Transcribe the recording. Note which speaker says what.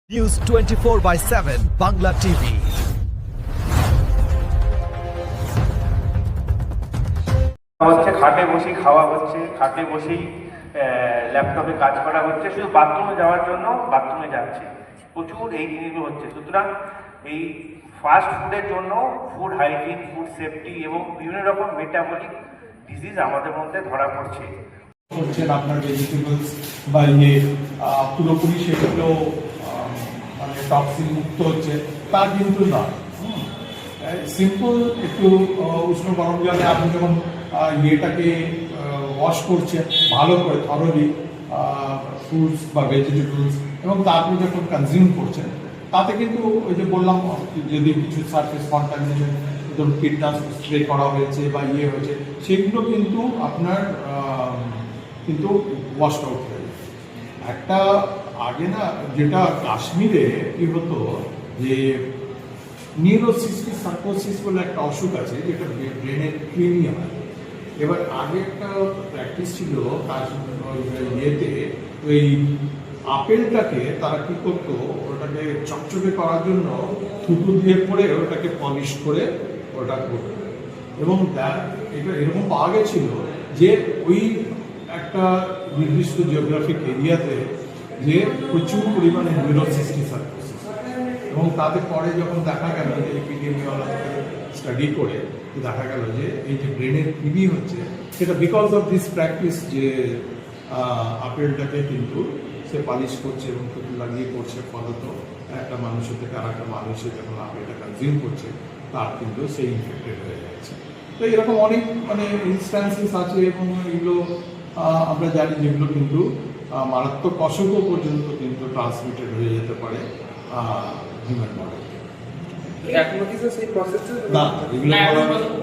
Speaker 1: News 24/7 Bangla TV.
Speaker 2: হচ্ছে খাটে বসেই খাওয়া হচ্ছে, খাটে বসেই ল্যাপটপে কাজ করা হচ্ছে, শুধু বাথরুমে যাওয়ার জন্য বাথরুমে যাচ্ছে, প্রচুর এই জিনিসগুলো হচ্ছে। সুতরাং এই ফাস্ট ফুডের জন্য ফুড হাইজিন, ফুড সেফটি এবং বিভিন্ন রকম মেটাবলিক ডিজিজ আমাদের মধ্যে ধরা পড়ছে।
Speaker 3: হচ্ছেন আপনার ভেজিটেবলস বা পুরোপুরি সেগুলো মানে টক্সিন মুক্ত হচ্ছে তা কিন্তু না। সিম্পল একটু উষ্ণ গরম জলে আপনি যখন ইয়েটাকে ওয়াশ করছেন ভালো করে থরলি ফ্রুটস বা ভেজিটেবলস এবং তারপরে যখন কনজিউম করছেন তাতে কিন্তু ওই যে বললাম যদি কিছু সারফেস কন্টামিনেশন ধরুন কীটনাশক স্প্রে করা হয়েছে বা হয়েছে সেগুলো কিন্তু আপনার কিন্তু ওয়াশ আউট হয়ে যায়। একটা আগে না যেটা কাশ্মীরে কি হতো যে নিউরোসিস্টিক সার্কোসিস বলে একটা অসুখ আছে যেটা ব্রেনের কৃমি হয়। এবার আগে একটা প্র্যাকটিস ছিল ইয়েতে ওই আপেলটাকে তারা কি করতো ওটাকে চকচকে করার জন্য থুতু দিয়ে পরে ওটাকে পলিশ করে ওটা করতো এবং এটা এরকম পাওয়া গেছিল যে ওই একটা নির্দিষ্ট জিওগ্রাফিক এরিয়াতে যে প্রচুর পরিমাণে নিউরোসিস্টিক সার্কোসিস এবং তাতে পরে যখন দেখা গেল যে এপিডেমিওলজিক্যাল স্টাডি করে দেখা গেল যে এই যে ব্রেনের কৃমি হচ্ছে সেটা বিকজ অফ দিস প্র্যাকটিস যে আপেলটাকে কিন্তু সে পালিশ করছে এবং থুতু লাগিয়ে করছে, ফলত একটা মানুষের থেকে আর একটা মানুষের যখন আপেলটা কনজিউম করছে তার কিন্তু সেই ইনফেক্টেড হয়ে যাচ্ছে। তো এরকম অনেক মানে ইনস্ট্যান্সেস আছে এবং এগুলো আমরা জানি যেগুলো কিন্তু মারাত্মক অসুখও পর্যন্ত কিন্তু ট্রান্সমিটেড হয়ে যেতে পারে হিউম্যান বডি।
Speaker 4: এখনো কিছু সেই প্রসেস
Speaker 3: না এগুলো